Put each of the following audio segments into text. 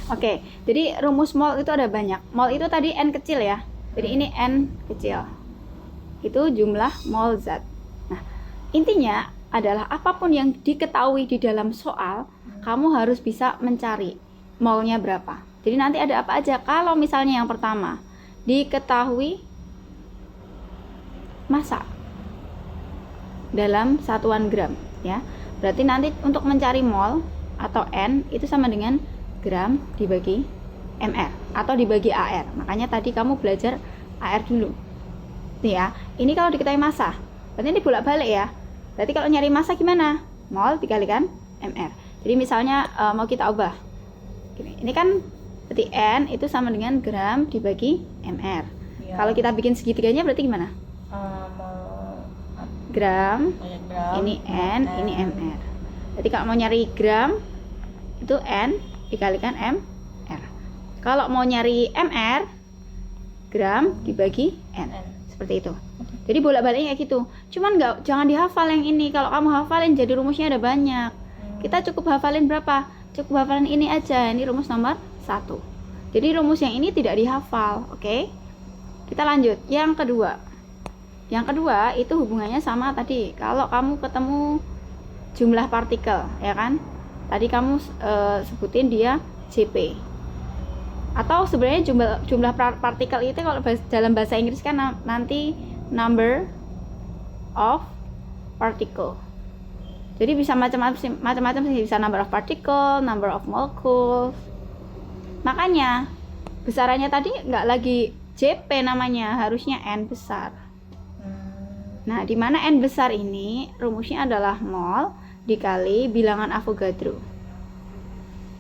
Oke, jadi rumus mol itu ada banyak. Mol itu tadi N kecil ya. Jadi ini N kecil. Itu jumlah mol zat. Nah, intinya adalah apapun yang diketahui di dalam soal, kamu harus bisa mencari molnya berapa. Jadi nanti ada apa aja. Kalau misalnya yang pertama, diketahui massa dalam satuan gram ya. Berarti nanti untuk mencari mol atau N itu sama dengan gram dibagi mR atau dibagi AR. Makanya tadi kamu belajar AR dulu. Nih ya, ini kalau diketahui massa. Berarti ini bolak-balik ya. Berarti kalau nyari massa gimana? Mol dikalikan mR. Jadi misalnya mau kita ubah. Ini kan berarti N itu sama dengan gram dibagi mR. Ya. Kalau kita bikin segitiganya berarti gimana? Gram, ini N, ini mR. Jadi kalau mau nyari gram itu N dikalikan mR. Kalau mau nyari mR, gram dibagi N. Seperti itu. Jadi bolak-baliknya kayak gitu. Cuman jangan dihafal yang ini. Kalau kamu hafalin jadi rumusnya ada banyak. Kita cukup hafalin berapa? Cukup hafalin ini aja. Ini rumus nomor 1. Jadi rumus yang ini tidak dihafal, oke? Kita lanjut. Yang kedua. Yang kedua itu hubungannya sama tadi. Kalau kamu ketemu jumlah partikel, ya kan? Tadi kamu sebutin dia JP. Atau sebenarnya jumlah partikel itu kalau dalam bahasa Inggris kan nanti number of particle. Jadi bisa macam-macam sih, bisa number of particle, number of molecules. Makanya besarannya tadi nggak lagi JP namanya, harusnya N besar. Nah, di mana N besar ini rumusnya adalah mol dikali bilangan Avogadro.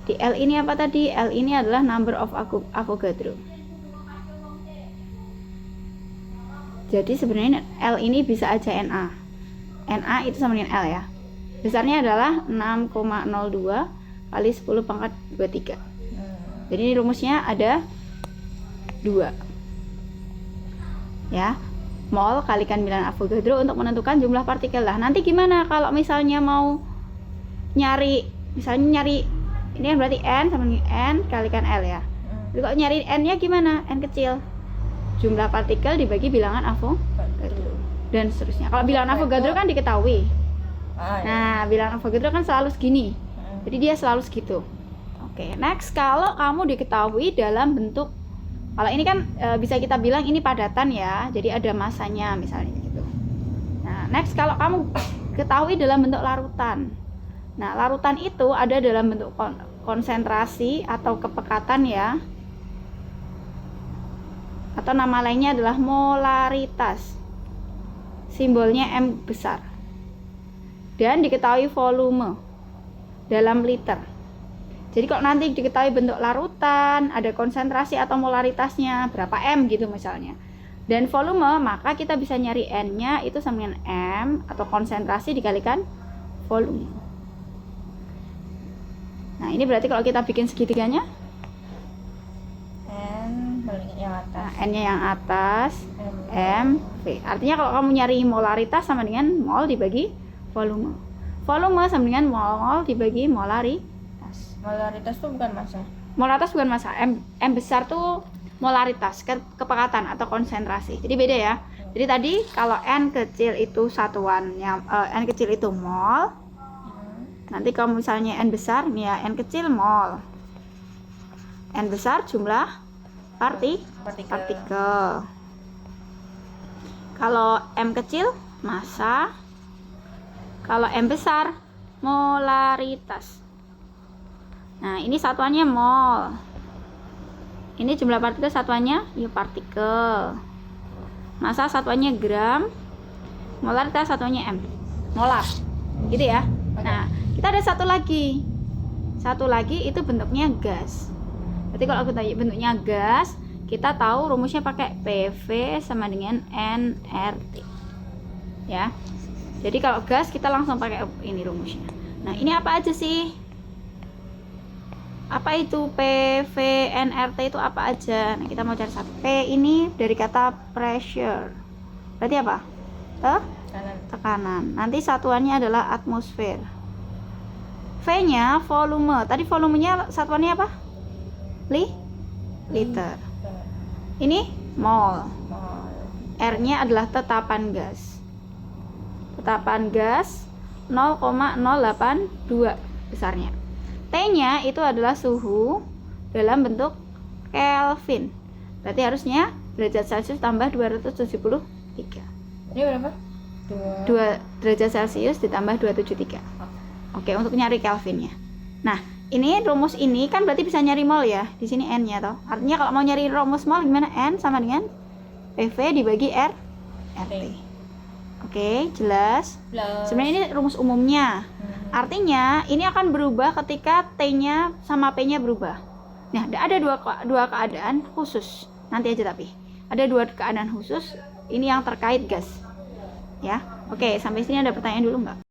Di L ini apa tadi? L ini adalah number of Avogadro. Jadi sebenarnya L ini bisa aja NA. NA itu sama dengan L ya. Besarnya adalah 6,02 kali 10 pangkat 23. Jadi ini rumusnya ada 2. Ya. Mol kalikan bilangan Avogadro untuk menentukan jumlah partikel. Lah nanti gimana kalau misalnya mau nyari, misalnya nyari ini kan berarti N sama dengan N kalikan L ya. Jadi kalau nyari N nya gimana? N kecil, jumlah partikel dibagi bilangan Avogadro dan seterusnya. Kalau bilangan Avogadro kan diketahui. Nah, bilangan Avogadro kan selalu segini. Jadi dia selalu segitu. Oke, next kalau kamu diketahui dalam bentuk, kalau ini kan bisa kita bilang ini padatan ya, jadi ada masanya misalnya gitu. Nah, next kalau kamu ketahui dalam bentuk larutan. Nah, larutan itu ada dalam bentuk konsentrasi atau kepekatan ya. Atau nama lainnya adalah molaritas. Simbolnya M besar. Dan diketahui volume dalam liter. Jadi kalau nanti diketahui bentuk larutan, ada konsentrasi atau molaritasnya, berapa M gitu misalnya. Dan volume, maka kita bisa nyari N-nya itu sama dengan M atau konsentrasi dikalikan volume. Nah, ini berarti kalau kita bikin segitiganya N yang atas. Nah, N-nya yang atas, M, V. Artinya kalau kamu nyari molaritas sama dengan mol dibagi volume. Volume sama dengan mol dibagi molaritas. Molaritas itu bukan massa. Molaritas bukan massa. M besar tuh molaritas, kepekatan atau konsentrasi. Jadi beda ya. Jadi tadi kalau N kecil itu satuannya, N kecil itu mol. Nanti kalau misalnya N besar, nih ya, N kecil mol. N besar jumlah partikel. Kalau M kecil massa. Kalau M besar molaritas. Nah, ini satuannya mol. Ini jumlah partikel satuannya ya partikel. Massa satuannya gram. Molaritas satuannya M. Molar. Gitu ya. Nah, kita ada satu lagi. Satu lagi itu bentuknya gas. Berarti kalau aku tanya bentuknya gas, kita tahu rumusnya pakai PV sama dengan nRT. Ya. Jadi kalau gas kita langsung pakai ini rumusnya. Nah, ini apa aja sih? Apa itu PV nRT itu apa aja? Nah, kita mau cari satu. P ini dari kata pressure. Berarti apa? Tekanan. Nanti satuannya adalah atmosfer. V-nya volume. Tadi volumenya satuannya apa? liter. Ini mol. Mol. R-nya adalah tetapan gas. Tetapan gas 0,082 besarnya. T-nya itu adalah suhu dalam bentuk Kelvin. Berarti harusnya derajat Celcius tambah 273. Ini berapa? 2 derajat Celcius ditambah 273. Oke, untuk nyari Kelvinnya. Nah, ini rumus ini kan berarti bisa nyari mol ya. Di sini N-nya toh. Artinya kalau mau nyari rumus mol gimana? N sama dengan PV dibagi RT. Oke, jelas. Sebenarnya ini rumus umumnya. Artinya ini akan berubah ketika T-nya sama P-nya berubah. Nah, ada dua keadaan khusus. Nanti aja tapi. Ada 2 keadaan khusus. Ini yang terkait gas. Ya. Oke, sampai sini ada pertanyaan dulu nggak?